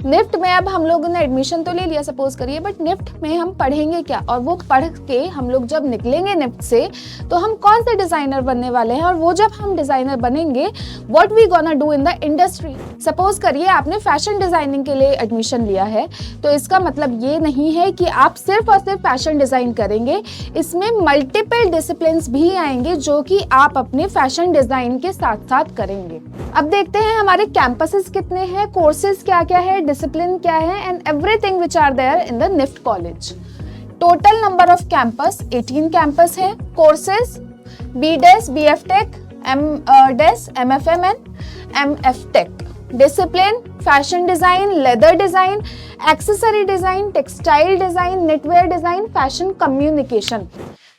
NIFT में अब हम लोगों ने एडमिशन तो ले लिया सपोज करिए, बट निफ्ट में हम पढ़ेंगे क्या, और वो पढ़ के हम लोग जब निकलेंगे निफ्ट से तो हम कौन से डिजाइनर बनने वाले हैं, और वो जब हम डिजाइनर बनेंगे what we gonna do in the industry. Suppose करिए आपने फैशन डिजाइनिंग के लिए एडमिशन लिया है, तो इसका मतलब ये नहीं है कि आप सिर्फ और सिर्फ फैशन डिजाइन करेंगे, इसमें मल्टीपल डिसिप्लिन्स भी आएंगे जो कि आप अपने फैशन डिजाइन के साथ साथ करेंगे। अब देखते हैं हमारे कैंपसेस कितने हैं, कोर्सेज क्या क्या है, डिसिप्लिन क्या है, and everything which are there in the NIFT college. Total number of campus 18 campus है। Courses BDes, BFTech, MDes, MFM and MFTech. Discipline fashion design, leather design, accessory design, textile design, knitwear design, fashion communication.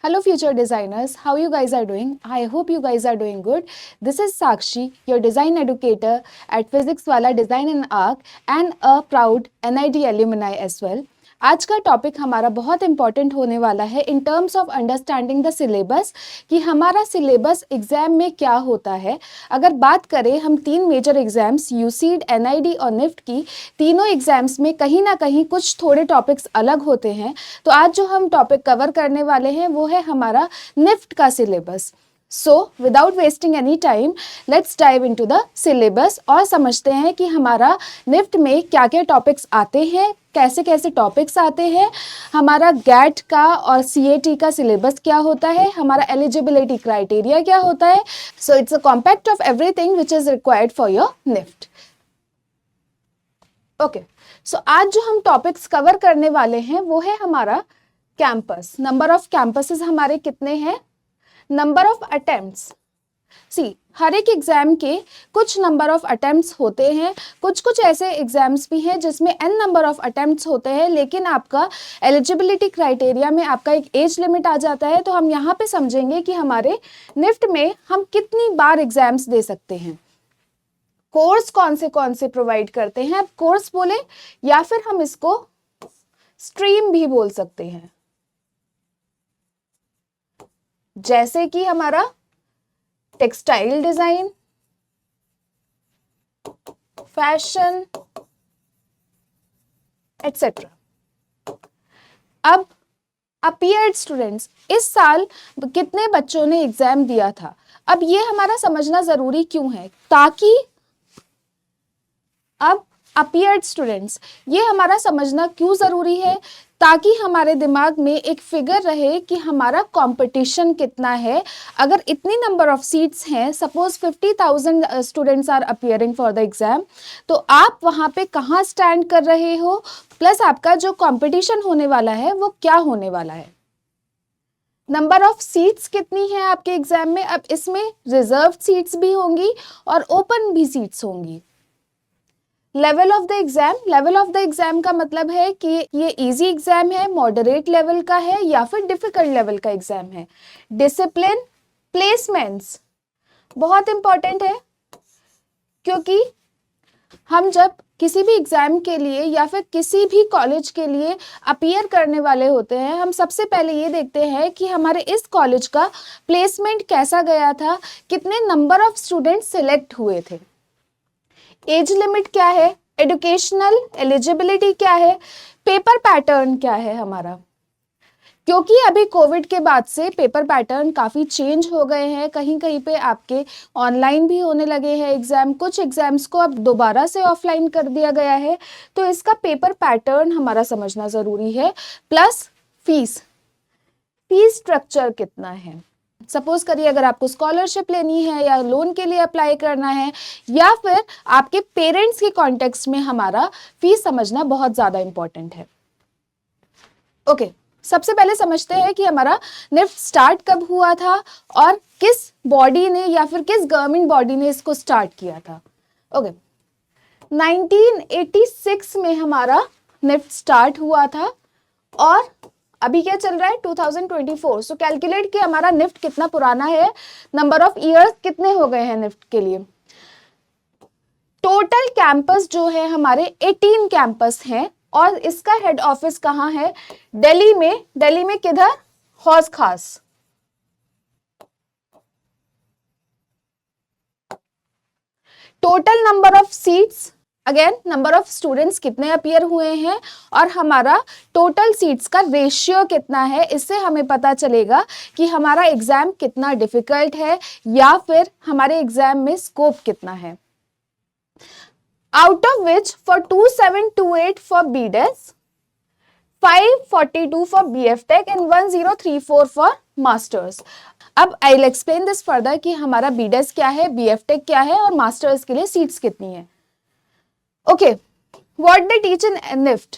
Hello future designers, how you guys are doing? I hope you guys are doing good. This is Sakshi, your design educator at Physics Wala Design and Arc and a proud NID alumni as well. आज का topic हमारा बहुत important होने वाला है in terms of understanding the syllabus, कि हमारा syllabus exam में क्या होता है। अगर बात करें हम 3 मेजर एग्जाम्स यूसीड, एनआईडी और निफ्ट की, तीनों एग्जाम्स में कहीं ना कहीं कुछ थोड़े टॉपिक्स अलग होते हैं। तो आज जो हम टॉपिक कवर करने वाले हैं वो है हमारा निफ्ट का syllabus. So without wasting any time let's dive into the syllabus और समझते हैं कि हमारा निफ्ट में क्या क्या टॉपिक्स आते हैं, कैसे कैसे टॉपिक्स आते हैं, हमारा गैट का और सीएटी का सिलेबस क्या होता है, हमारा एलिजिबिलिटी क्राइटेरिया क्या होता है। So it's a compact of everything which is required for your NIFT. Okay, so आज जो हम टॉपिक्स कवर करने वाले हैं वो है हमारा कैंपस। नंबर ऑफ कैंपसेस हमारे कितने हैं, नंबर ऑफ अटेम्प्ट्स। सी हर एक एग्जाम के कुछ नंबर ऑफ अटेम्प्ट्स होते हैं, कुछ ऐसे एग्जाम्स भी हैं जिसमें n नंबर ऑफ अटेम्प्ट्स होते हैं, लेकिन आपका एलिजिबिलिटी क्राइटेरिया में आपका एक एज लिमिट आ जाता है। तो हम यहाँ पे समझेंगे कि हमारे निफ्ट में हम कितनी बार एग्जाम्स दे सकते हैं, कोर्स कौन से प्रोवाइड करते हैं। अब कोर्स बोले या फिर हम इसको स्ट्रीम भी बोल सकते हैं, जैसे कि हमारा टेक्सटाइल डिजाइन, फैशन एटसेट्रा। अब अपीयर्ड स्टूडेंट्स, इस साल कितने बच्चों ने एग्जाम दिया था, अब ये हमारा समझना जरूरी क्यों है, ताकि अब अपीयर्ड स्टूडेंट्स ये हमारा समझना क्यों ज़रूरी है, ताकि हमारे दिमाग में एक फिगर रहे कि हमारा कंपटीशन कितना है। अगर इतनी नंबर ऑफ सीट्स हैं, suppose 50,000 students are appearing for the exam, तो आप वहाँ पे कहाँ स्टैंड कर रहे हो, प्लस आपका जो कंपटीशन होने वाला है वो क्या होने वाला है। नंबर ऑफ सीट्स कितनी है आपके एग्जाम में, अब इसमें रिजर्व सीट्स भी होंगी और ओपन भी सीट्स होंगी। Level of the exam, level of the exam का मतलब है कि ये इजी एग्जाम है, मॉडरेट लेवल का है या फिर डिफिकल्ट लेवल का एग्जाम है। डिसिप्लिन, प्लेसमेंट्स बहुत इंपॉर्टेंट है, क्योंकि हम जब किसी भी एग्जाम के लिए या फिर किसी भी कॉलेज के लिए अपीयर करने वाले होते हैं, हम सबसे पहले ये देखते हैं कि हमारे इस कॉलेज का प्लेसमेंट कैसा गया था, कितने नंबर ऑफ स्टूडेंट सिलेक्ट हुए थे, एज लिमिट क्या है, एजुकेशनल एलिजिबिलिटी क्या है, पेपर पैटर्न क्या है हमारा। क्योंकि अभी कोविड के बाद से पेपर पैटर्न काफ़ी चेंज हो गए हैं, कहीं कहीं पे आपके ऑनलाइन भी होने लगे हैं एग्ज़ाम, कुछ एग्ज़ाम्स को अब दोबारा से ऑफलाइन कर दिया गया है, तो इसका पेपर पैटर्न हमारा समझना ज़रूरी है। प्लस फीस स्ट्रक्चर कितना है, सपोज करिए अगर आपको स्कॉलरशिप लेनी है या लोन के लिए अप्लाई करना है या फिर आपके पेरेंट्स के कॉन्टेक्स्ट में हमारा फीस समझना बहुत ज़्यादा इंपॉर्टेंट है। ओके, सबसे पहले समझते हैं कि हमारा निफ्ट स्टार्ट कब हुआ था और किस बॉडी ने या फिर किस गवर्नमेंट बॉडी ने इसको स्टार्ट किया था। ओके, 1986 में हमारा निफ्ट स्टार्ट हुआ था और अभी क्या चल रहा है 2024। सो कैलकुलेट कि हमारा निफ्ट कितना पुराना है, नंबर ऑफ ईयर्स कितने हो गए हैं निफ्ट के लिए। टोटल कैंपस जो है हमारे 18 कैंपस हैं और इसका हेड ऑफिस कहाँ है, दिल्ली में। दिल्ली में किधर, हौज खास। Total number of seats again number of students कितने अपीयर हुए हैं और हमारा टोटल सीट्स का रेशियो कितना है, इससे हमें पता चलेगा कि हमारा एग्जाम कितना डिफिकल्ट है या फिर हमारे एग्जाम में स्कोप कितना है। Out of which for 2728 for BDES, 542 for BF Tech and 1034 for masters. अब I will explain this further कि हमारा BDES क्या है, BF Tech क्या है और मास्टर्स के लिए सीट्स कितनी है। Okay, what they teach in NIFT.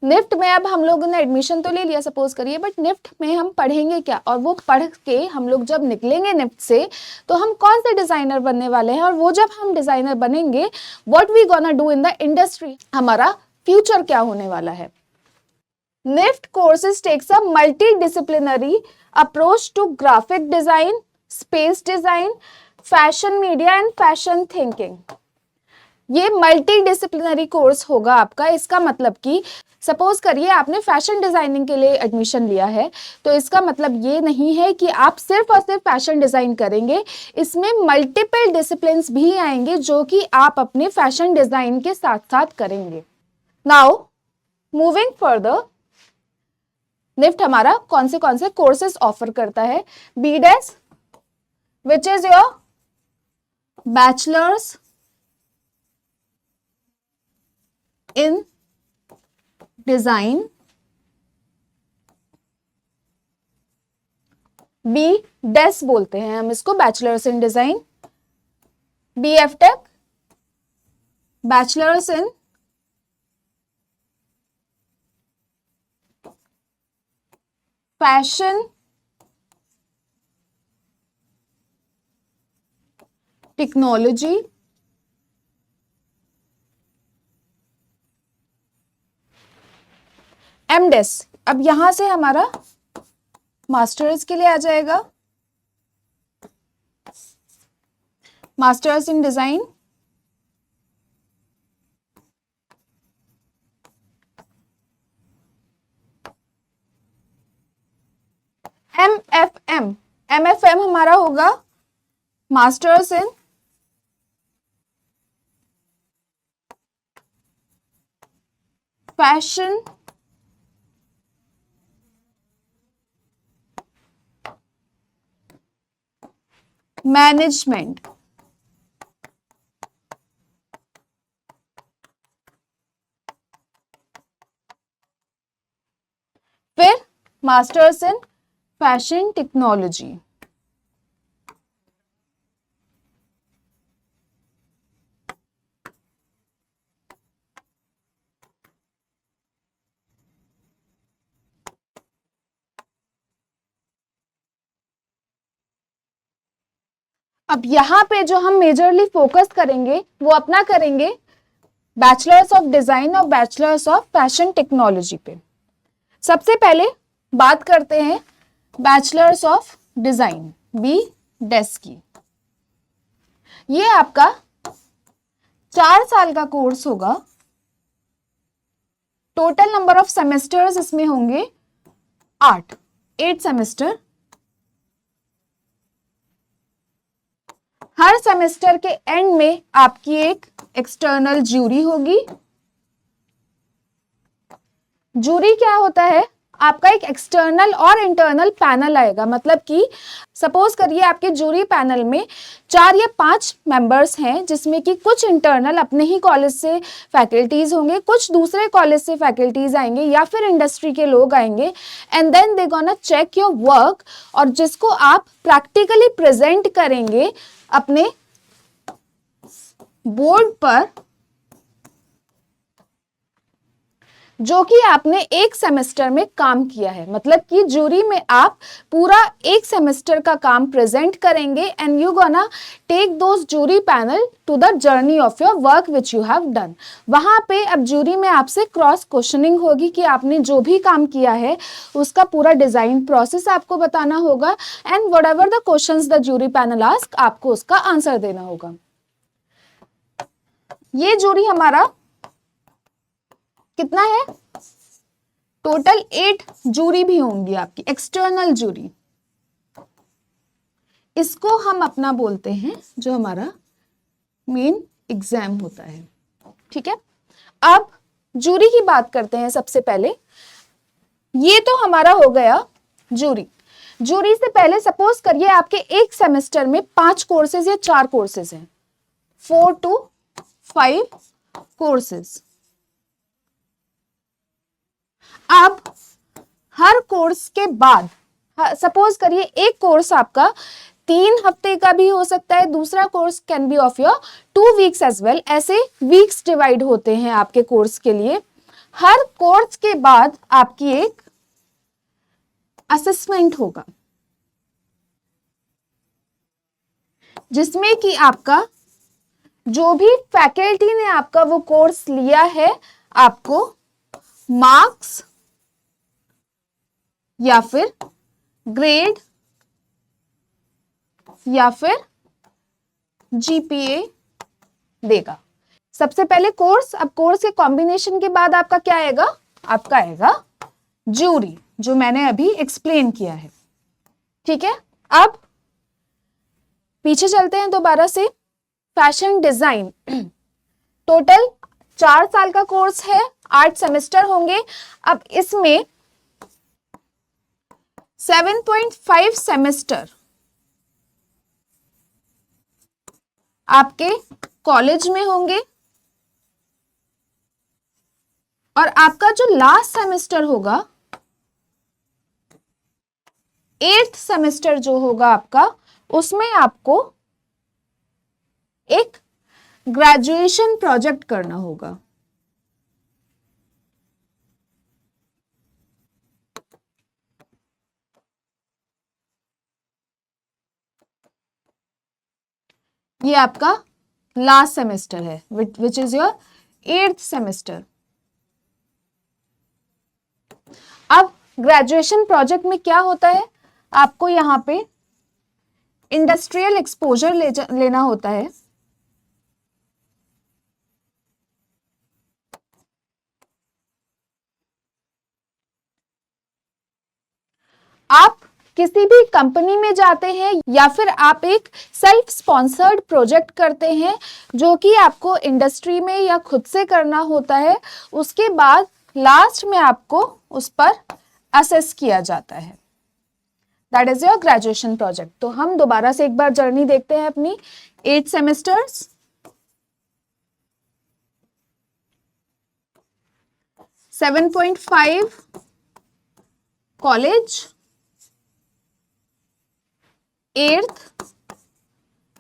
NIFT में अब हम लोगों ने एडमिशन तो ले लिया सपोज करिए, बट निफ्ट में हम पढ़ेंगे क्या, और वो पढ़ के हम लोग जब निकलेंगे निफ्ट से तो हम कौन से डिजाइनर बनने वाले हैं, और वो जब हम डिजाइनर बनेंगे what we gonna do in the industry, हमारा फ्यूचर क्या होने वाला है। NIFT courses takes a multi approach to graphic design, space design, fashion media and fashion thinking. ये मल्टी डिसिप्लिनरी कोर्स होगा आपका। इसका मतलब कि सपोज करिए आपने फैशन डिजाइनिंग के लिए एडमिशन लिया है, तो इसका मतलब ये नहीं है कि आप सिर्फ और सिर्फ फैशन डिजाइन करेंगे, इसमें मल्टीपल डिसिप्लिन्स भी आएंगे जो कि आप अपने फैशन डिजाइन के साथ साथ करेंगे। नाउ मूविंग फर्दर, निफ्ट हमारा कौन से कोर्सेज ऑफर करता है। BDES which is your bachelors in design, BDES बोलते हैं हम इसको, bachelors in design. BF Tech bachelors in fashion technology, MDES अब यहां से हमारा मास्टर्स के लिए आ जाएगा, मास्टर्स इन डिजाइन। MFM हमारा होगा मास्टर्स इन फैशन मैनेजमेंट। फिर मास्टर्स इन फैशन टेक्नोलॉजी। अब यहां पे जो हम मेजरली फोकस करेंगे वो अपना करेंगे बैचलर्स ऑफ डिजाइन और बैचलर्स ऑफ फैशन टेक्नोलॉजी पे। सबसे पहले बात करते हैं बैचलर्स ऑफ डिजाइन BDES की। ये आपका 4 साल का कोर्स होगा। टोटल नंबर ऑफ सेमेस्टर्स इसमें होंगे 8 सेमेस्टर। हर सेमेस्टर के एंड में आपकी एक एक्सटर्नल ज्यूरी होगी। ज्यूरी क्या होता है, आपका एक एक्सटर्नल और इंटरनल पैनल आएगा। मतलब कि सपोज करिए आपके ज्यूरी पैनल में 4 या 5 मेंबर्स हैं, जिसमें कि कुछ इंटरनल अपने ही कॉलेज से फैकल्टीज होंगे, कुछ दूसरे कॉलेज से फैकल्टीज आएंगे या फिर इंडस्ट्री के लोग आएंगे, and then they gonna check your work, और जिसको आप प्रैक्टिकली प्रेजेंट करेंगे अपने बोर्ड पर, जो कि आपने एक सेमेस्टर में काम किया है। मतलब कि ज्यूरी में आप पूरा एक सेमेस्टर का काम प्रेजेंट करेंगे and you gonna take those jury panel to the journey of your work which you have done. वहां पे अब ज्यूरी में आपसे क्रॉस क्वेश्चनिंग होगी कि आपने जो भी काम किया है उसका पूरा डिजाइन प्रोसेस आपको बताना होगा, and whatever the questions the jury panel ask, आपको उसका आंसर देना होगा। ये ज्यूरी हमारा कितना है, टोटल 8 जूरी भी होंगी आपकी, एक्सटर्नल जूरी। इसको हम अपना बोलते हैं जो हमारा मेन एग्जाम होता है। ठीक है, अब जूरी की बात करते हैं। सबसे पहले ये तो हमारा हो गया जूरी। जूरी से पहले सपोज करिए आपके एक सेमेस्टर में 5 कोर्सेज या 4 कोर्सेज हैं, 4 to 5 कोर्सेज। अब हर कोर्स के बाद सपोज करिए एक कोर्स आपका 3 हफ्ते का भी हो सकता है, दूसरा course can be of your 2 weeks as well. ऐसे वीक्स डिवाइड होते हैं आपके कोर्स के लिए। हर कोर्स के बाद आपकी एक असेसमेंट होगा, जिसमें कि आपका जो भी फैकल्टी ने आपका वो कोर्स लिया है, आपको मार्क्स या फिर ग्रेड या फिर जीपीए देगा। सबसे पहले कोर्स, अब कोर्स के कॉम्बिनेशन के बाद आपका क्या आएगा, आपका आएगा जूरी, जो मैंने अभी एक्सप्लेन किया है। ठीक है, अब पीछे चलते हैं दोबारा से। फैशन डिजाइन टोटल 4 साल का कोर्स है, 8 सेमेस्टर होंगे। अब इसमें 7.5 सेमेस्टर आपके कॉलेज में होंगे, और आपका जो लास्ट सेमेस्टर होगा, 8th सेमेस्टर जो होगा आपका, उसमें आपको एक ग्रेजुएशन प्रोजेक्ट करना होगा। ये आपका लास्ट सेमेस्टर है, विच इज योर 8th सेमेस्टर। अब ग्रेजुएशन प्रोजेक्ट में क्या होता है, आपको यहां पे इंडस्ट्रियल एक्सपोजर लेना होता है। आप किसी भी कंपनी में जाते हैं या फिर आप एक सेल्फ स्पॉन्सर्ड प्रोजेक्ट करते हैं, जो कि आपको इंडस्ट्री में या खुद से करना होता है। उसके बाद लास्ट में आपको उस पर असेस किया जाता है। That is your graduation project. तो हम दोबारा से एक बार जर्नी देखते हैं अपनी। 8 सेमेस्टर्स, 7.5 कॉलेज, 8th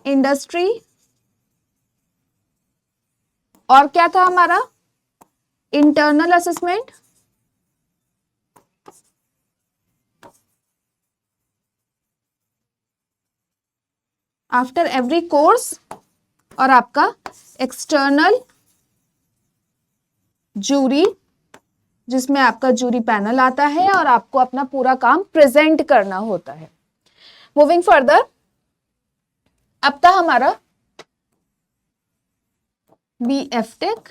इंडस्ट्री, और क्या था हमारा, internal assessment, after every course, और आपका एक्सटर्नल जूरी, जिसमें आपका जूरी पैनल आता है और आपको अपना पूरा काम प्रेजेंट करना होता है। मूविंग फर्दर, अब था हमारा BF.Tech,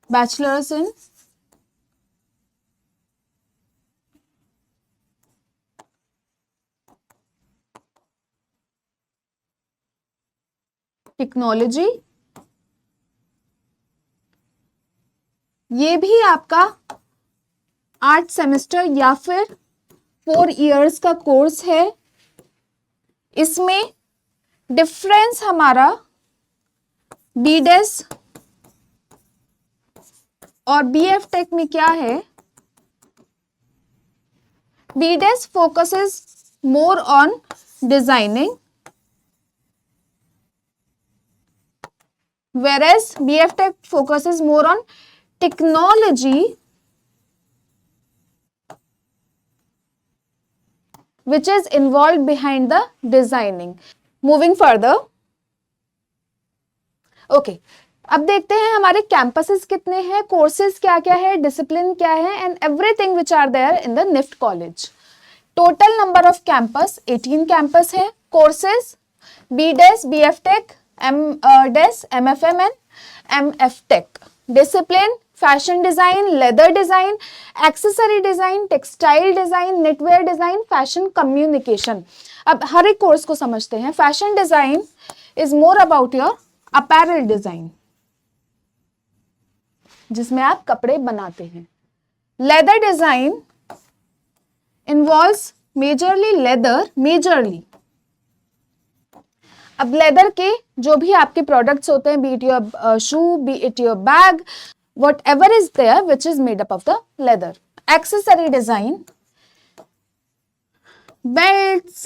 बैचलर्स इन टेक्नोलॉजी। ये भी आपका 8 सेमेस्टर या फिर 4 इयर्स का कोर्स है। इसमें डिफरेंस हमारा BDES और BF.Tech में क्या है, BDES focuses more on designing, whereas BF.Tech focuses more on technology, which is involved behind the designing. Moving further, okay, अब देखते हैं हमारे कैंपसेस कितने हैं, कोर्सेज क्या क्या है, डिसिप्लिन क्या है, and everything which are there in the NIFT college. Total number of campus 18 campus है। Courses BDES, BF.Tech, MDES, MFM and MF.Tech। Discipline fashion design, leather design, accessory design, textile design, knitwear design, fashion communication. अब हर एक course को समझते हैं। Fashion design is more about your apparel design, जिसमें आप कपड़े बनाते हैं। Leather design involves majorly majorly. अब लेदर के जो भी आपके प्रोडक्ट्स होते हैं, be it your shoe, be it your bag, whatever is there which is made up of the leather. Accessory design, belts,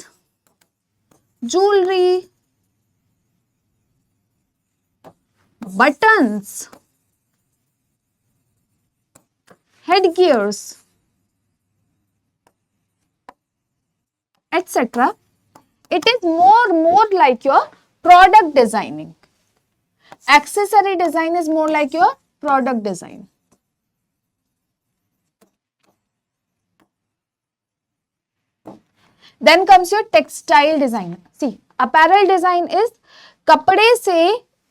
jewelry, buttons, headgears, etc. It is more like your product designing. Accessory design is more like your product design. Then comes your textile design. See, apparel design is कपड़े से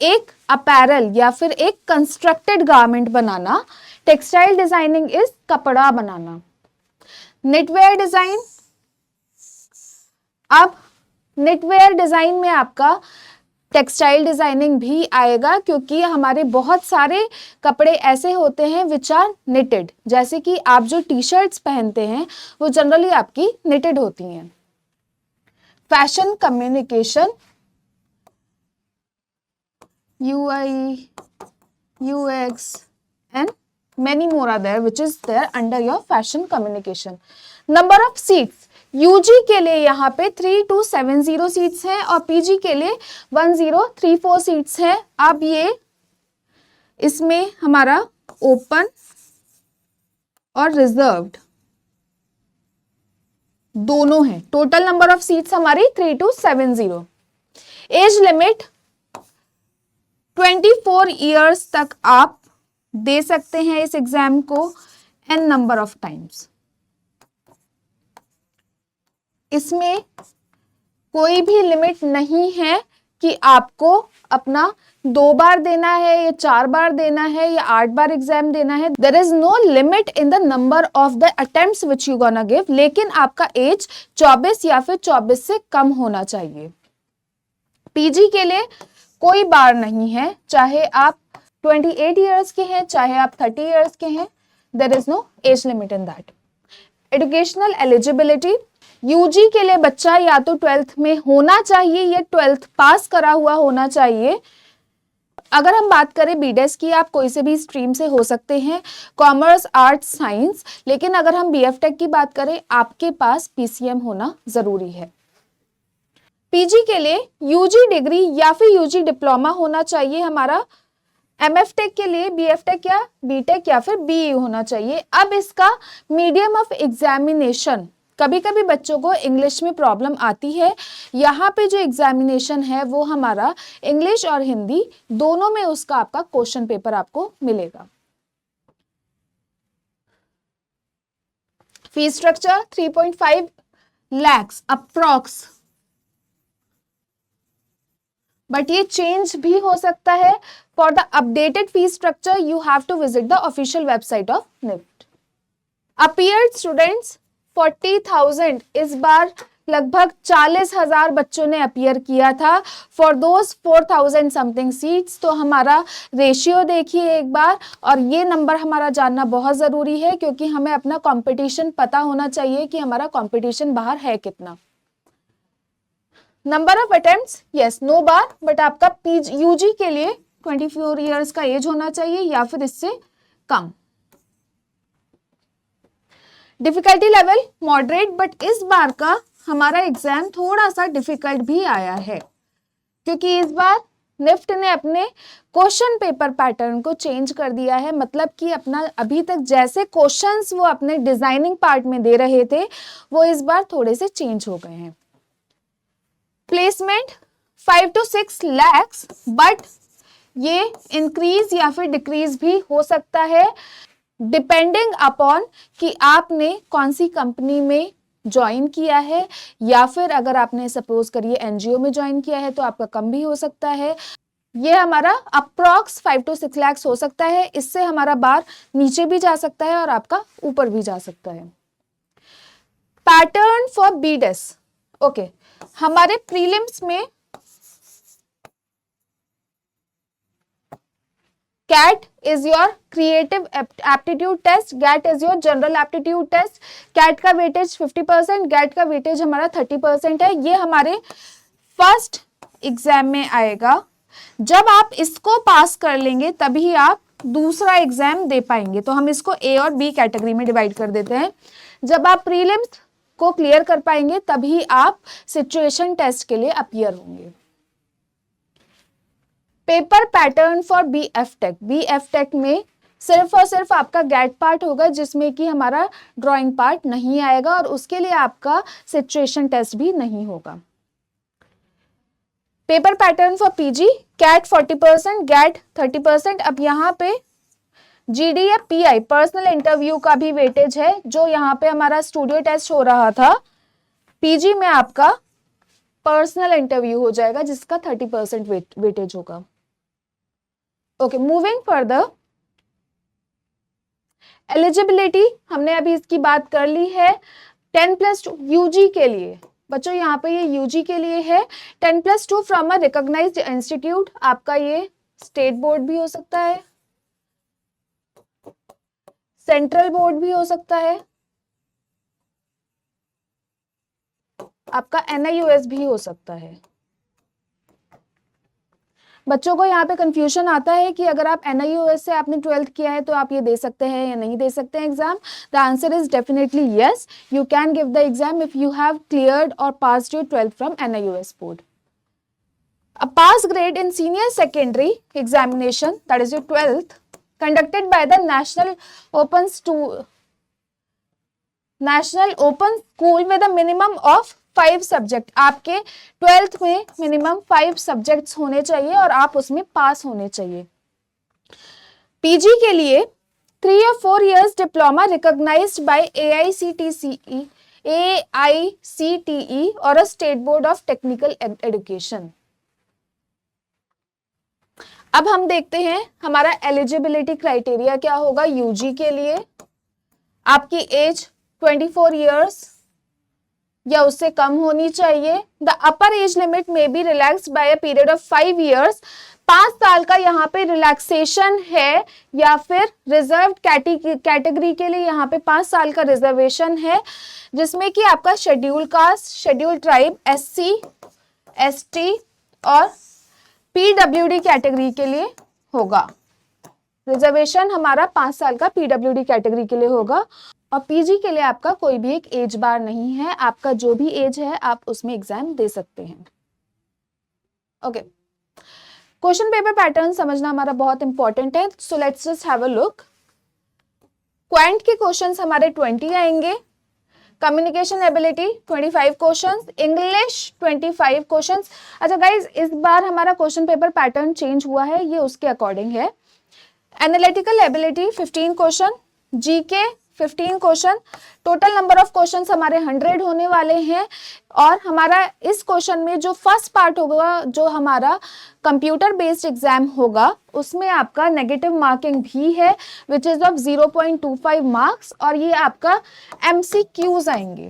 एक apparel या फिर एक constructed garment banana. Textile designing is कपड़ा बनाना. Knitwear design, अब knitwear design में आपका टेक्सटाइल डिजाइनिंग भी आएगा, क्योंकि हमारे बहुत सारे कपड़े ऐसे होते हैं विच आर निटेड, जैसे कि आप जो टी शर्ट्स पहनते हैं वो जनरली आपकी निटेड होती हैं। Fashion communication, UI, UX and many more are there which is there under your fashion communication. Number of seats, UG के लिए यहाँ पे 3270 सीट्स हैं और पीजी के लिए 1034 सीट्स हैं। अब ये इसमें हमारा ओपन और रिजर्व्ड दोनों हैं। टोटल नंबर ऑफ सीट्स हमारी 3270। एज लिमिट 24 इयर्स तक आप दे सकते हैं इस एग्जाम को n नंबर ऑफ टाइम्स। इसमें कोई भी लिमिट नहीं है कि आपको अपना 2 बार देना है या 4 बार देना है या 8 बार एग्जाम देना है। There is no limit in the number of the attempts which you gonna give, लेकिन आपका एज 24 या फिर 24 से कम होना चाहिए। पीजी के लिए कोई बार नहीं है, चाहे आप 28 इयर्स के हैं चाहे आप 30 इयर्स के हैं, there is no age limit in that. Educational eligibility, UG के लिए बच्चा या तो 12th में होना चाहिए या 12th पास करा हुआ होना चाहिए। अगर हम बात करें बीडेस की, आप कोई से भी स्ट्रीम से हो सकते हैं, कॉमर्स, आर्ट्स, साइंस, लेकिन अगर हम बीएफ टेक की बात करें आपके पास पीसीएम होना जरूरी है। पीजी के लिए यूजी डिग्री या फिर यूजी डिप्लोमा होना चाहिए हमारा। एमएफ टेक के लिए बीएफ टेक या बीटेक या फिर बीई होना चाहिए। अब इसका मीडियम ऑफ एग्जामिनेशन, कभी कभी बच्चों को इंग्लिश में प्रॉब्लम आती है। यहाँ पे जो एग्जामिनेशन है वो हमारा इंग्लिश और हिंदी दोनों में उसका आपका क्वेश्चन पेपर आपको मिलेगा। Fees structure 3.5 lakhs approx, but ये चेंज भी हो सकता है। For the updated fees structure you have to visit the official website of NIFT. Appeared students 40,000, इस बार लगभग 40,000 बच्चों ने अपीयर किया था फॉर दोज 4,000 समथिंग सीट्स। तो हमारा रेशियो देखिए एक बार, और ये नंबर हमारा जानना बहुत ज़रूरी है क्योंकि हमें अपना कंपटीशन पता होना चाहिए कि हमारा कंपटीशन बाहर है कितना। Number of attempts, yes no bar, but आपका पीजी यूजी के लिए 24 इयर्स का एज होना चाहिए या फिर इससे कम। डिफिकल्टी लेवल मॉडरेट, बट इस बार का हमारा एग्जाम थोड़ा सा डिफिकल्ट भी आया है क्योंकि इस बार निफ्ट ने अपने क्वेश्चन पेपर पैटर्न को चेंज कर दिया है। मतलब कि अपना अभी तक जैसे क्वेश्चंस वो अपने डिजाइनिंग पार्ट में दे रहे थे वो इस बार थोड़े से चेंज हो गए हैं। प्लेसमेंट 5 to 6 lakhs, बट ये इंक्रीज या फिर डिक्रीज भी हो सकता है डिपेंडिंग अपॉन कि आपने कौन सी कंपनी में ज्वाइन किया है, या फिर अगर आपने सपोज करिए एनजीओ में ज्वाइन किया है तो आपका कम भी हो सकता है। ये हमारा अप्रॉक्स 5 to 6 lakhs हो सकता है, इससे हमारा बार नीचे भी जा सकता है और आपका ऊपर भी जा सकता है। पैटर्न फॉर बीडेस, ओके, हमारे प्रीलिम्स में CAT is your creative aptitude test, GAT is your general aptitude test. CAT का वेटेज 50%, गैट का वेटेज हमारा 30% है। ये हमारे फर्स्ट एग्जाम में आएगा। जब आप इसको पास कर लेंगे तभी आप दूसरा एग्जाम दे पाएंगे। तो हम इसको ए और बी कैटेगरी में डिवाइड कर देते हैं। जब आप प्रीलिम्स को क्लियर कर पाएंगे तभी आप सिचुएशन टेस्ट के लिए अपीयर होंगे। Paper pattern for BF-Tech, BF-Tech में सिर्फ और सिर्फ आपका गैट पार्ट होगा, जिसमें कि हमारा ड्राइंग पार्ट नहीं आएगा और उसके लिए आपका सिचुएशन टेस्ट भी नहीं होगा। Paper pattern for PG, CAT 40%, GAT 30%। अब यहाँ पे GD या PI पर्सनल इंटरव्यू का भी वेटेज है। जो यहाँ पे हमारा स्टूडियो टेस्ट हो रहा था, PG में आपका पर्सनल इंटरव्यू हो जाएगा जिसका 30% वेटेज होगा। ओके, मूविंग फर्दर, एलिजिबिलिटी हमने अभी इसकी बात कर ली है। 10+2 UG के लिए बच्चों, यहाँ पे ये UG के लिए है। 10+2 फ्रॉम अ रिकॉग्नाइज्ड इंस्टीट्यूट, आपका ये स्टेट बोर्ड भी हो सकता है, सेंट्रल बोर्ड भी हो सकता है, आपका NIOS भी हो सकता है। बच्चों को यहाँ पे कंफ्यूजन आता है कि अगर आप NIOS से आपने 12th किया है तो आप ये दे सकते हैं या नहीं दे सकते हैं exam. The answer is definitely yes, you can give the exam if you have cleared or passed your 12th from NIOS board. A pass grade in senior secondary examination, that is your 12th, conducted by the National Open School with a minimum of 5 subject. आपके 12th में minimum 5 subjects होने चाहिए और आप उसमें पास होने चाहिए। PG के लिए 3 or 4 years diploma recognised by AICTE और a state board of technical education. अब हम देखते हैं हमारा एलिजिबिलिटी क्राइटेरिया क्या होगा। UG के लिए आपकी एज 24 इयर्स या उससे कम होनी चाहिए। The upper age limit may be relaxed by a period of 5 years. 5 साल का यहाँ पे रिलैक्सेशन है, या फिर रिजर्व्ड कैटेगरी के लिए यहाँ पे 5 साल का रिजर्वेशन है, जिसमें कि आपका schedule caste, schedule tribe, SC, ST और PWD कैटेगरी के लिए होगा। रिजर्वेशन हमारा 5 साल का PWD कैटेगरी के लिए होगा। और PG के लिए आपका कोई भी एक एज बार नहीं है, आपका जो भी एज है आप उसमें एग्जाम दे सकते हैं। ओके, क्वेश्चन पेपर पैटर्न समझना हमारा बहुत इंपॉर्टेंट है। So let's just have a look. Quant के क्वेश्चंस हमारे 20 आएंगे, communication ability 25 questions, English 25 questions. अच्छा गाइज, इस बार हमारा क्वेश्चन पेपर पैटर्न चेंज हुआ है, ये उसके अकॉर्डिंग है। Analytical ability 15 question, GK 15 question. Total number of questions हमारे 100 होने वाले हैं। और हमारा इस क्वेश्चन में जो फर्स्ट पार्ट होगा, जो हमारा कंप्यूटर बेस्ड एग्जाम होगा, उसमें आपका नेगेटिव मार्किंग भी है विच इज ऑफ 0.25 मार्क्स, और ये आपका MCQs आएंगे,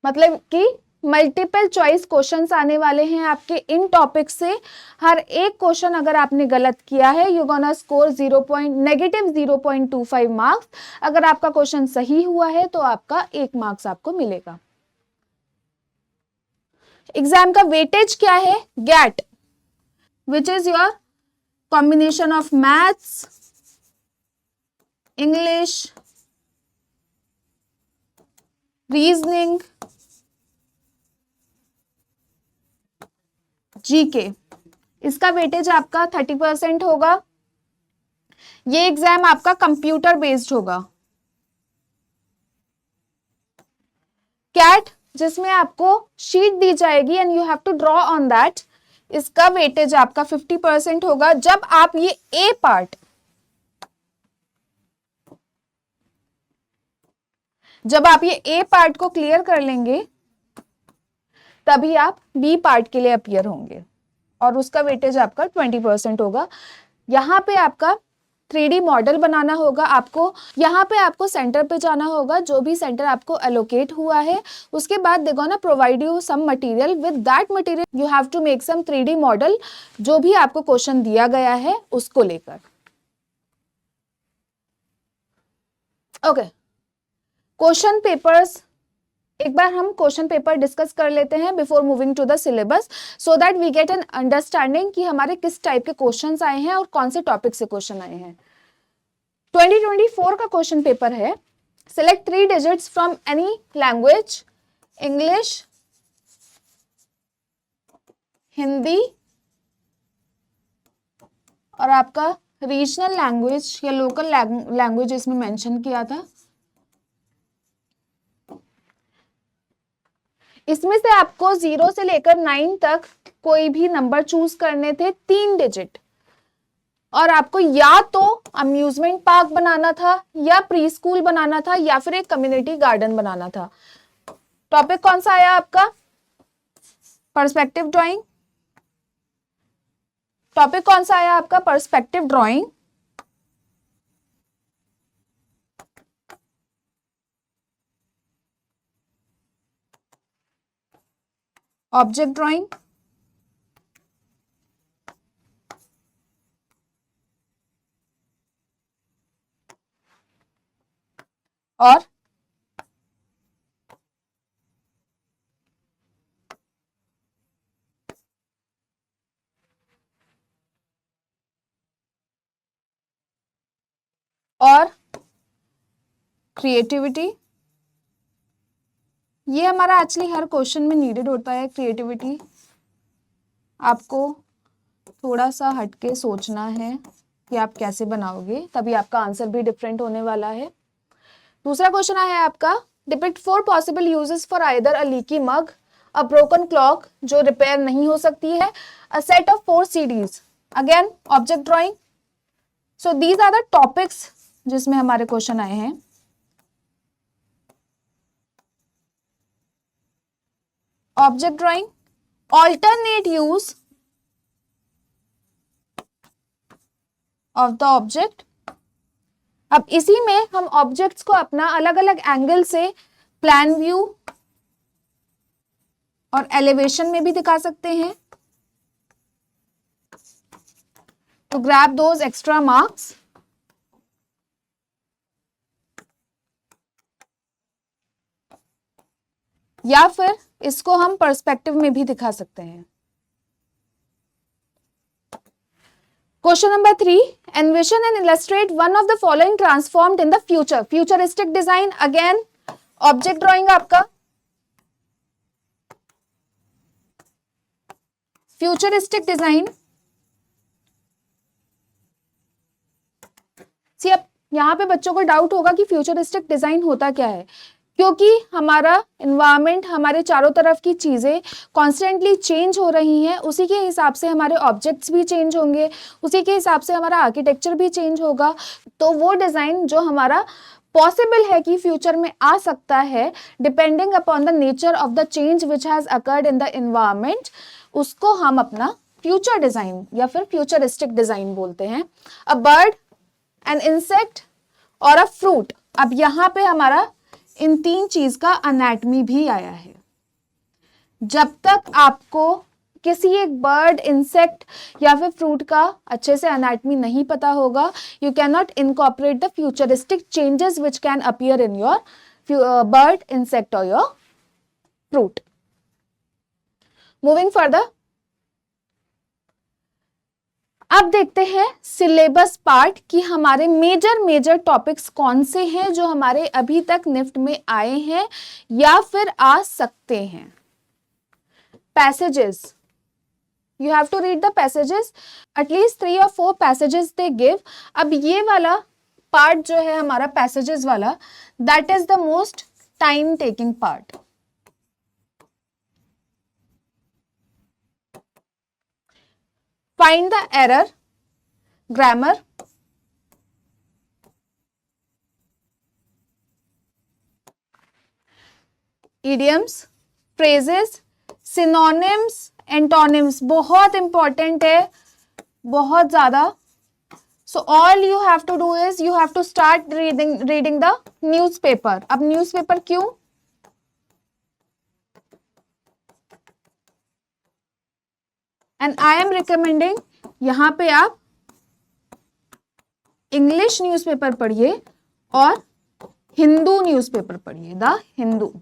मतलब कि मल्टीपल चॉइस क्वेश्चंस आने वाले हैं आपके इन टॉपिक से। हर एक क्वेश्चन अगर आपने गलत किया है, यू गोना स्कोर -0.25 मार्क्स। अगर आपका क्वेश्चन सही हुआ है तो आपका 1 मार्क्स आपको मिलेगा। एग्जाम का वेटेज क्या है? GAT, which is your combination of maths, English, reasoning, GK। इसका वेटेज आपका 30% होगा। ये एग्जाम आपका कंप्यूटर बेस्ड होगा। कैट, जिसमें आपको शीट दी जाएगी and you have to draw on that, इसका वेटेज आपका 50% होगा। जब आप ये A पार्ट को क्लियर कर लेंगे तभी आप B पार्ट के लिए अपीयर होंगे और उसका वेटेज आपका 20% होगा। यहाँ पे आपका 3D मॉडल बनाना होगा आपको। यहाँ पे आपको सेंटर पे जाना होगा, जो भी सेंटर आपको एलोकेट हुआ है। उसके बाद they gonna provide you some material, with that material you have to make some 3D model, जो भी आपको क्वेश्चन दिया गया है उसको लेकर। ओके, क्वेश्चन पेपर्स, एक बार हम क्वेश्चन पेपर डिस्कस कर लेते हैं before moving to the syllabus, so that we get an understanding कि हमारे किस टाइप के क्वेश्चंस आए हैं और कौन से टॉपिक से क्वेश्चन आए हैं। 2024 का क्वेश्चन पेपर है, select 3 digits from any language, English, Hindi और आपका रीजनल लैंग्वेज या लोकल लैंग्वेज इसमें मेंशन किया था। इसमें से आपको 0 से लेकर 9 तक कोई भी नंबर चूज करने थे, 3 डिजिट, और आपको या तो अम्यूजमेंट पार्क बनाना था, या प्री स्कूल बनाना था, या फिर एक कम्युनिटी गार्डन बनाना था। टॉपिक कौन सा आया आपका? Perspective drawing. टॉपिक कौन सा आया आपका? Perspective drawing. ऑब्जेक्ट ड्राइंग और क्रिएटिविटी। ये हमारा एक्चुअली हर क्वेश्चन में नीडेड होता है, क्रिएटिविटी। आपको थोड़ा सा हटके सोचना है कि आप कैसे बनाओगे, तभी आपका आंसर भी डिफरेंट होने वाला है। दूसरा क्वेश्चन आया है आपका, depict 4 possible uses for either a leaky mug, a broken clock जो रिपेयर नहीं हो सकती है, a set of 4 CDs। Again object drawing. So these are the topics जिसमें हमारे क्वेश्चन आए हैं। Object drawing, alternate use of the object। अब इसी में हम ऑब्जेक्ट्स को अपना अलग अलग एंगल से प्लान व्यू और एलिवेशन में भी दिखा सकते हैं, to grab those extra marks। या फिर इसको हम पर्सपेक्टिव में भी दिखा सकते हैं। Question number 3, envision and illustrate one of the following transformed in the future. Futuristic design, again object drawing आपका। फ्यूचरिस्टिक डिजाइन, सी अब यहां पे बच्चों को डाउट होगा कि फ्यूचरिस्टिक डिजाइन होता क्या है, क्योंकि हमारा एनवायरनमेंट, हमारे चारों तरफ की चीज़ें कॉन्स्टेंटली चेंज हो रही हैं, उसी के हिसाब से हमारे ऑब्जेक्ट्स भी चेंज होंगे, उसी के हिसाब से हमारा आर्किटेक्चर भी चेंज होगा। तो वो डिज़ाइन जो हमारा पॉसिबल है कि फ्यूचर में आ सकता है, depending upon the nature of the change which has occurred in the environment, उसको हम अपना फ्यूचर डिज़ाइन या फिर फ्यूचरिस्टिक डिज़ाइन बोलते हैं। अ बर्ड, एन इंसेक्ट और अ फ्रूट। अब यहाँ पे हमारा इन 3 चीज का अनैटमी भी आया है। जब तक आपको किसी एक बर्ड, इंसेक्ट या फिर फ्रूट का अच्छे से अनैटमी नहीं पता होगा, you can not incorporate the futuristic changes which can appear in your bird, insect और योर फ्रूट। मूविंग फर्दर, अब देखते हैं सिलेबस पार्ट कि हमारे मेजर टॉपिक्स कौन से हैं जो हमारे अभी तक निफ्ट में आए हैं या फिर आ सकते हैं। Passages, you have to read the passages, at least 3 or 4 passages they give. अब ये वाला पार्ट जो है हमारा पैसेजेस वाला, that is the most time taking part. Find the error, grammar, idioms, phrases, synonyms, antonyms बहुत इंपॉर्टेंट है, बहुत ज्यादा। So all you have to do is you have to start reading the newspaper. अब newspaper क्यों? And I am recommending यहाँ पे आप English newspaper पढ़िए और हिंदू न्यूज़पेपर पढ़िए, द हिंदू,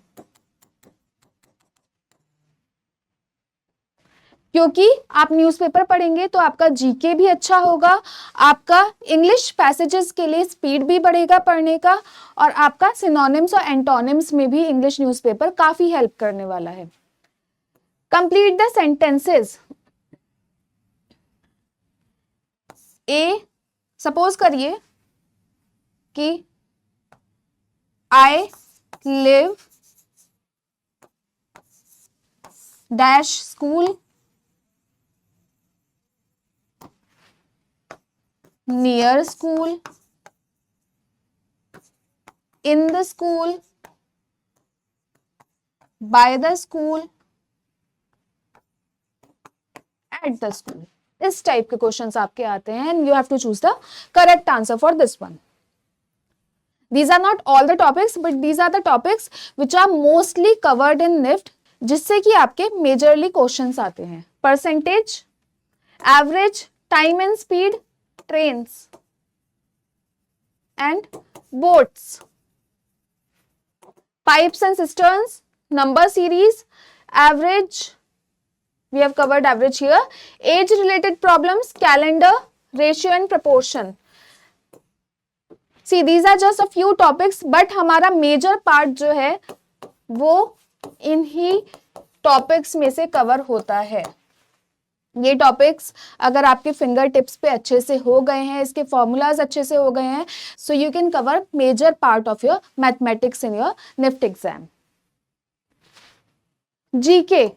क्योंकि आप न्यूज़पेपर पढ़ेंगे तो आपका जीके भी अच्छा होगा, आपका इंग्लिश पैसेजेस के लिए स्पीड भी बढ़ेगा पढ़ने का, और आपका सिनोनिम्स और एंटोनिम्स में भी इंग्लिश न्यूज़पेपर काफी हेल्प करने वाला है। Complete the sentences. A, suppose करिए कि I live dash school near school, in the school, by the school, at the school. इस टाइप के क्वेश्चंस आपके आते हैं and you have to choose the correct answer for this one. These are not all the topics, but these are the topics which are mostly covered in NIFT, जिससे कि आपके majorly questions आते हैं। Percentage, average, time and speed, trains and boats, pipes and cisterns, number series, average, we have covered average here, age related problems, calendar, ratio and proportion. See, these are just a few topics, but हमारा major part जो है वो इन्हीं topics में से cover होता है। ये टॉपिक्स अगर आपके फिंगर टिप्स पे अच्छे से हो गए हैं, इसके फॉर्मूलाज अच्छे से हो गए हैं, so you can cover major part of your mathematics in your NIFT exam. GK,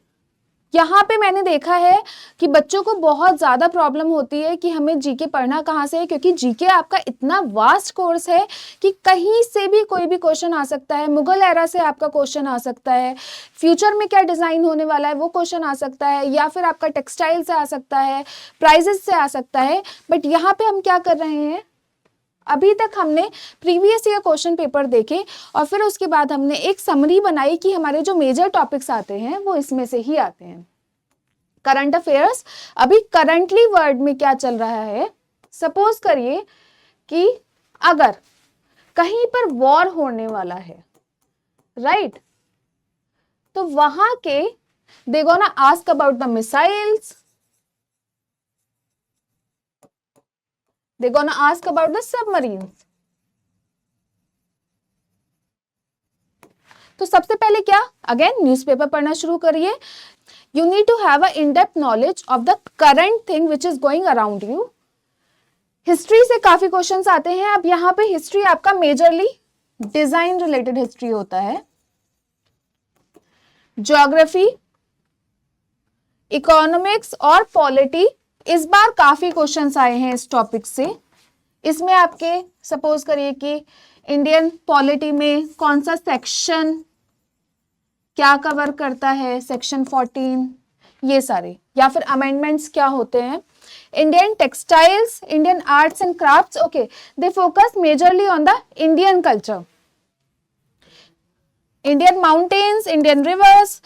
यहाँ पे मैंने देखा है कि बच्चों को बहुत ज़्यादा प्रॉब्लम होती है कि हमें जीके पढ़ना कहाँ से है, क्योंकि जीके आपका इतना वास्ट कोर्स है कि कहीं से भी कोई भी क्वेश्चन आ सकता है। मुगल एरा से आपका क्वेश्चन आ सकता है, फ्यूचर में क्या डिज़ाइन होने वाला है वो क्वेश्चन आ सकता है, या फिर आपका टेक्सटाइल से आ सकता है, प्राइजेस से आ सकता है। बट यहाँ पर हम क्या कर रहे हैं, अभी तक हमने प्रीवियस ईयर क्वेश्चन पेपर देखे और फिर उसके बाद हमने एक समरी बनाई कि हमारे जो मेजर टॉपिक्स आते हैं वो इसमें से ही आते हैं। करंट अफेयर्स, अभी करंटली वर्ल्ड में क्या चल रहा है, सपोज करिए कि अगर कहीं पर वॉर होने वाला है, राइट, तो वहां के they gonna ask about the missiles, they're gonna ask about the submarines. तो सबसे पहले क्या, अगेन न्यूज़पेपर पढ़ना शुरू करिए। You need to have a in-depth knowledge of the current thing which is going around you. History से काफी questions आते हैं। अब यहाँ पे हिस्ट्री आपका मेजरली डिजाइन रिलेटेड हिस्ट्री होता है। ज्योग्राफी, इकोनॉमिक्स और पॉलिटी, इस बार काफी क्वेश्चंस आए हैं इस टॉपिक से। इसमें आपके सपोज करिए कि इंडियन पॉलिटी में कौन सा सेक्शन क्या कवर करता है, सेक्शन 14, ये सारे, या फिर अमेंडमेंट्स क्या होते हैं। Indian textiles, Indian arts and crafts, okay, they focus majorly on the Indian culture. Indian mountains, Indian rivers,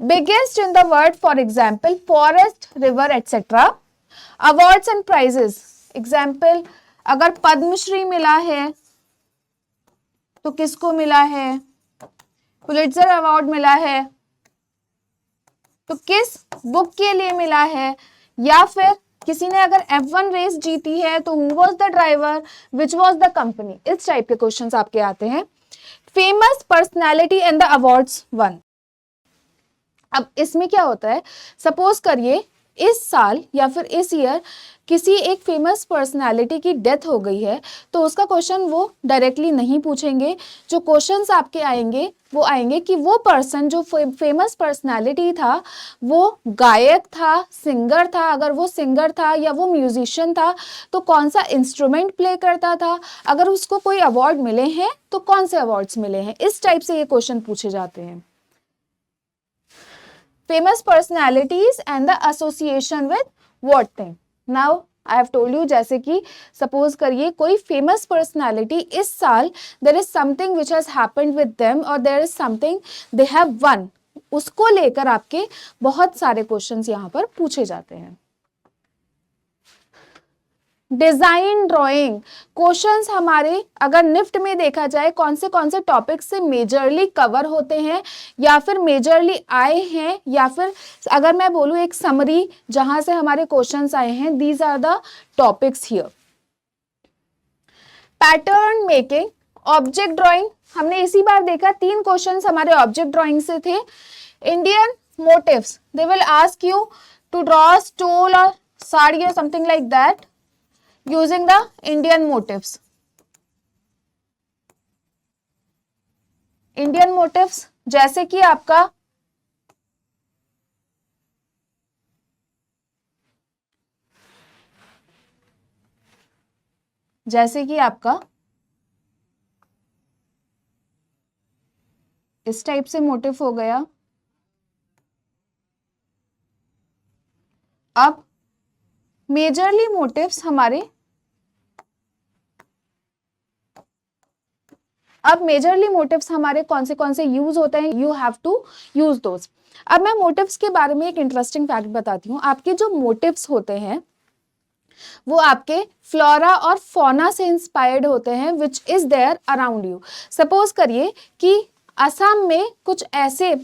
biggest in the world, for example, forest, river, etc. Awards and prizes, example, अगर पद्मश्री मिला है तो किसको मिला है, Pulitzer award मिला है तो किस बुक के लिए मिला है, या फिर किसी ने अगर F1 रेस जीती है तो who was the driver, which was the company, इस टाइप के क्वेश्चंस आपके आते हैं। Famous personality and the awards 1। अब इसमें क्या होता है, सपोज करिए इस साल या फिर इस ईयर किसी एक फेमस पर्सनैलिटी की डेथ हो गई है, तो उसका क्वेश्चन वो डायरेक्टली नहीं पूछेंगे। जो क्वेश्चंस आपके आएंगे वो आएंगे कि वो पर्सन जो फेमस पर्सनैलिटी था वो गायक था, सिंगर था, अगर वो सिंगर था या वो म्यूजिशियन था तो कौन सा इंस्ट्रूमेंट प्ले करता था, अगर उसको कोई अवार्ड मिले हैं तो कौन से अवार्ड्स मिले हैं। इस टाइप से ये क्वेश्चन पूछे जाते हैं। Famous personalities and the association with what thing. Now I have told you, जैसे कि सपोज करिए कोई फेमस पर्सनालिटी इस साल there is something which has happened with them और there is something they have won, उसको लेकर आपके बहुत सारे क्वेश्चंस यहाँ पर पूछे जाते हैं। डिजाइन ड्राइंग क्वेश्चंस हमारे अगर निफ्ट में देखा जाए कौन से टॉपिक्स से मेजरली कवर होते हैं या फिर मेजरली आए हैं, या फिर अगर मैं बोलूं एक समरी जहां से हमारे क्वेश्चंस आए हैं, these are the topics here. Pattern making, object drawing, हमने इसी बार देखा 3 क्वेश्चंस हमारे ऑब्जेक्ट ड्राइंग से थे। Indian motives, they will ask you to draw stole और साड़ी और something like that using the Indian motifs. Indian motifs जैसे कि आपका इस टाइप से मोटिव हो गया। अब मेजरली मोटिव्स हमारे कौन से यूज होते हैं, you have to use those. अब मैं मोटिव्स के बारे में एक इंटरेस्टिंग फैक्ट बताती हूँ। आपके जो मोटिव्स होते हैं वो आपके फ्लोरा और फौना से इंस्पायर्ड होते हैं which is there around you. Suppose करिए कि असम में कुछ ऐसे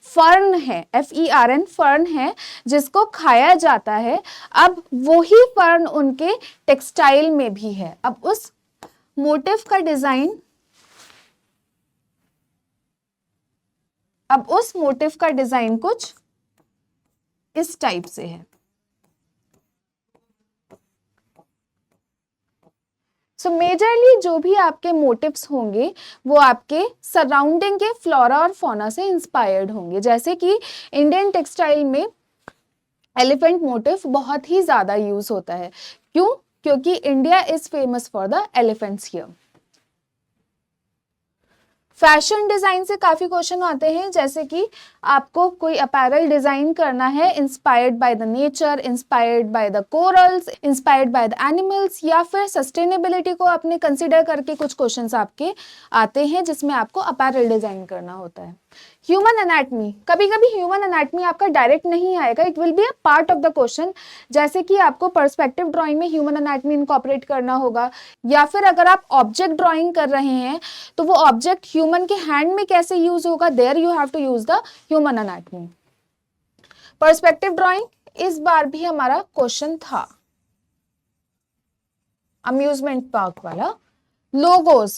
फर्न है, FERN फर्न है जिसको खाया जाता है। अब वही फर्न उनके टेक्सटाइल में भी है। अब उस मोटिव का डिजाइन कुछ इस टाइप से है। सो मेजरली जो भी आपके मोटिव्स होंगे वो आपके सराउंडिंग के फ्लोरा और फौना से इंस्पायर्ड होंगे। जैसे कि इंडियन टेक्सटाइल में एलिफेंट मोटिव बहुत ही ज्यादा यूज होता है। क्यों? क्योंकि India is famous for the elephants here. Fashion design से काफी क्वेश्चन आते हैं, जैसे कि आपको कोई अपैरल डिजाइन करना है inspired by the nature, inspired by the corals, inspired by the animals, या फिर सस्टेनेबिलिटी को अपने कंसीडर करके कुछ क्वेश्चंस आपके आते हैं जिसमें आपको अपैरल डिजाइन करना होता है। ह्यूमन एनाटमी, कभी कभी ह्यूमन एनाटमी आपका डायरेक्ट नहीं आएगा, it will be a part of the question. जैसे कि आपको पर्सपेक्टिव ड्राइंग में ह्यूमन एनाटमी इनकॉर्पोरेट करना होगा, या फिर अगर आप ऑब्जेक्ट ड्राइंग कर रहे हैं तो वो ऑब्जेक्ट ह्यूमन के हैंड में कैसे यूज होगा, there you have to use the human anatomy. Perspective drawing इस बार भी हमारा क्वेश्चन था, अम्यूजमेंट पार्क वाला। लोगोज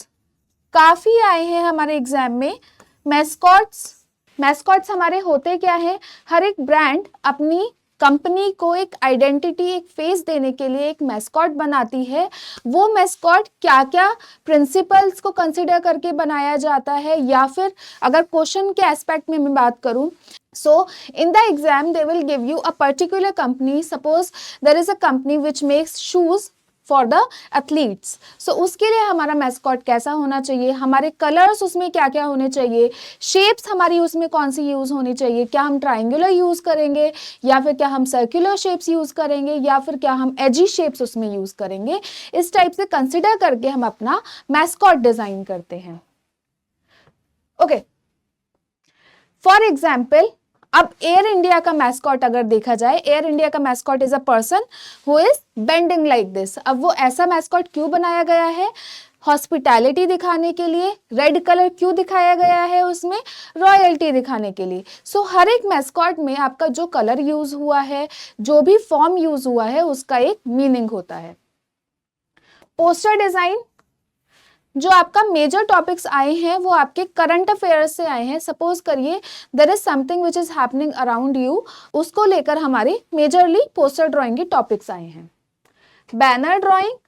काफी आए हैं हमारे एग्जाम में। मैस्कॉट्स हमारे होते क्या है, हर एक ब्रांड अपनी कंपनी को एक आइडेंटिटी, एक फेस देने के लिए एक मैस्कॉट बनाती है। वो मैस्कॉट क्या क्या प्रिंसिपल्स को कंसीडर करके बनाया जाता है, या फिर अगर क्वेश्चन के एस्पेक्ट में मैं बात करूं, so in the exam they will give you a particular company. Suppose there is a company which makes shoes for the athletes, so उसके लिए हमारा मैस्कॉट कैसा होना चाहिए, हमारे कलर्स उसमें क्या क्या होने चाहिए, शेप्स हमारी उसमें कौन सी यूज होनी चाहिए, क्या हम ट्राइंगुलर यूज करेंगे या फिर क्या हम सर्कुलर शेप्स यूज करेंगे, या फिर क्या हम एजी शेप्स उसमें यूज करेंगे। इस टाइप से कंसिडर करके हम अपना मैस्कॉट डिजाइन करते हैं। ओके, फॉर एग्जाम्पल अब एयर इंडिया का मैस्कॉट अगर देखा जाए, एयर इंडिया का mascot is a person who is bending like this. अब वो ऐसा मैस्कॉट क्यों बनाया गया है, हॉस्पिटैलिटी दिखाने के लिए। रेड कलर क्यों दिखाया गया है उसमें, रॉयल्टी दिखाने के लिए। सो हर एक मैस्कॉट में आपका जो कलर यूज हुआ है, जो भी फॉर्म यूज हुआ है, उसका एक मीनिंग होता है। पोस्टर डिजाइन, जो आपका मेजर टॉपिक्स आए हैं वो आपके करंट अफेयर्स से आए हैं। सपोज करिए there is something which is happening around you, उसको लेकर हमारे मेजरली पोस्टर ड्राइंग के टॉपिक्स आए हैं। बैनर ड्राइंग,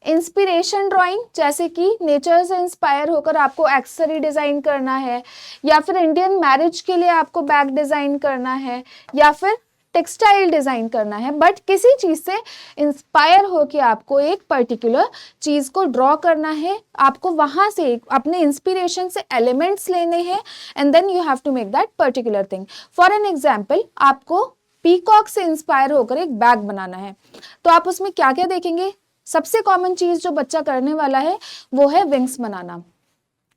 इंस्पिरेशन ड्राइंग, जैसे कि नेचर से इंस्पायर होकर आपको एक्सेसरी डिजाइन करना है, या फिर इंडियन मैरिज के लिए आपको बैग डिजाइन करना है, या फिर टेक्सटाइल डिजाइन करना है, बट किसी चीज से इंस्पायर होकर आपको एक पर्टिकुलर चीज को ड्रॉ करना है। आपको वहां से अपने इंस्पिरेशन से एलिमेंट्स लेने हैं and then you have to make that particular thing. For an example, आपको पीकॉक से इंस्पायर होकर एक बैग बनाना है। तो आप उसमें क्या क्या देखेंगे? सबसे कॉमन चीज जो बच्चा करने वाला है वो है wings banana.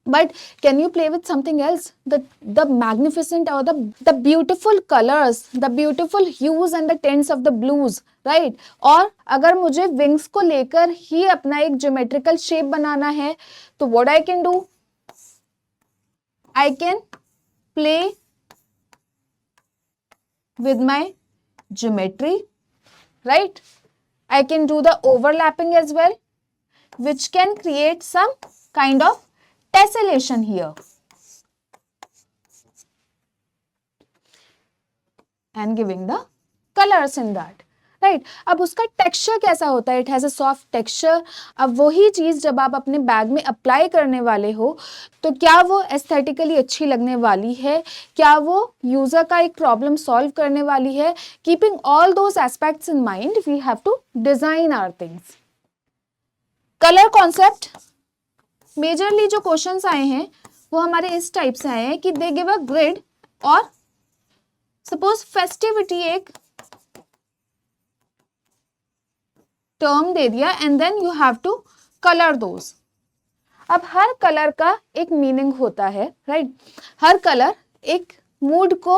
But can you play with something else? The magnificent or the beautiful colors, the beautiful hues and the tints of the blues, right? और अगर मुझे wings को लेकर ही अपना एक geometrical shape बनाना है तो what I can do? I can play with my geometry, right? I can do the overlapping as well, which can create some kind of tessellation here and giving the colors in that, right? अब उसका texture कैसा होता है? It has a soft texture. अब वही चीज जब आप अपने बैग में अप्लाई करने वाले हो तो क्या वो एस्थेटिकली अच्छी लगने वाली है? क्या वो यूजर का एक प्रॉब्लम सॉल्व करने वाली है? Keeping all those aspects in mind we have to design our things. Colour concept majorly जो क्वेश्चंस आए हैं वो हमारे इस टाइप से आए हैं कि दे गिव अ ग्रिड और सपोज फेस्टिविटी एक टर्म दे दिया and then you have to colour those. अब हर कलर का एक मीनिंग होता है, राइट? हर कलर एक मूड को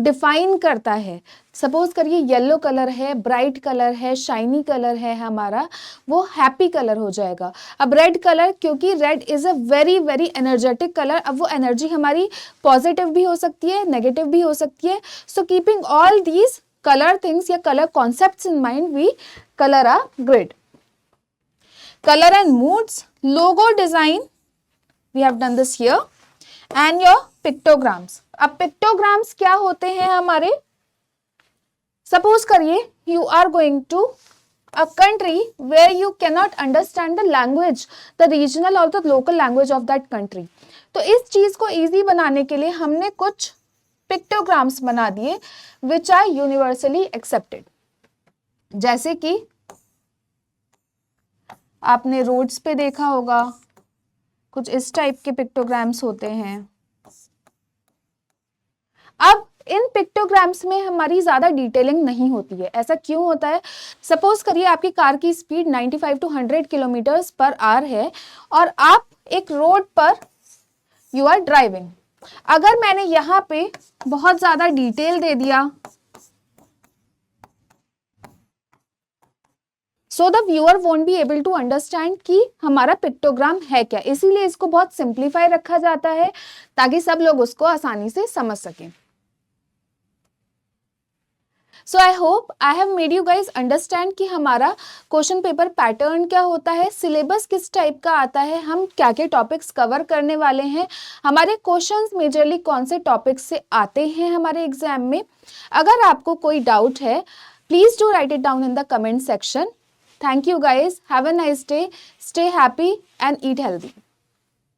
डिफाइन करता है। सपोज करिए येलो कलर है, ब्राइट कलर है, शाइनी कलर है हमारा, वो हैप्पी कलर हो जाएगा। अब रेड कलर, क्योंकि red is a very very energetic colour, अब वो एनर्जी हमारी पॉजिटिव भी हो सकती है, नेगेटिव भी हो सकती है। So keeping all these colour things या colour concepts in mind we colour a grid. Colour and moods, logo design, we have done this here, and your pictograms. अब पिक्टोग्राम्स क्या होते हैं हमारे? सपोज करिए you are going to a country where you can not understand the language, the regional or the local language of that country. तो इस चीज को इजी बनाने के लिए हमने कुछ पिक्टोग्राम्स बना दिए विच आर यूनिवर्सली एक्सेप्टेड। जैसे कि आपने रोड्स पे देखा होगा कुछ इस टाइप के पिक्टोग्राम्स होते हैं। अब इन पिक्टोग्राम्स में हमारी ज्यादा डिटेलिंग नहीं होती है। ऐसा क्यों होता है? सपोज करिए आपकी कार की speed 95 to 100 kilometres per hour है और आप एक रोड पर यू आर ड्राइविंग। अगर मैंने यहाँ पे बहुत ज्यादा डिटेल दे दिया so the viewer won't be able to understand कि हमारा पिक्टोग्राम है क्या। इसीलिए इसको बहुत सिंप्लीफाई रखा जाता है ताकि सब लोग उसको आसानी से समझ सकें। So I hope I have made you guys understand कि हमारा क्वेश्चन पेपर पैटर्न क्या होता है, सिलेबस किस टाइप का आता है, हम क्या क्या टॉपिक्स कवर करने वाले हैं, हमारे क्वेश्चंस मेजरली कौन से टॉपिक्स से आते हैं हमारे एग्जाम में। अगर आपको कोई डाउट है please do right it down in the comment section. Thank you guys. Have a nice day. Stay happy and eat healthy.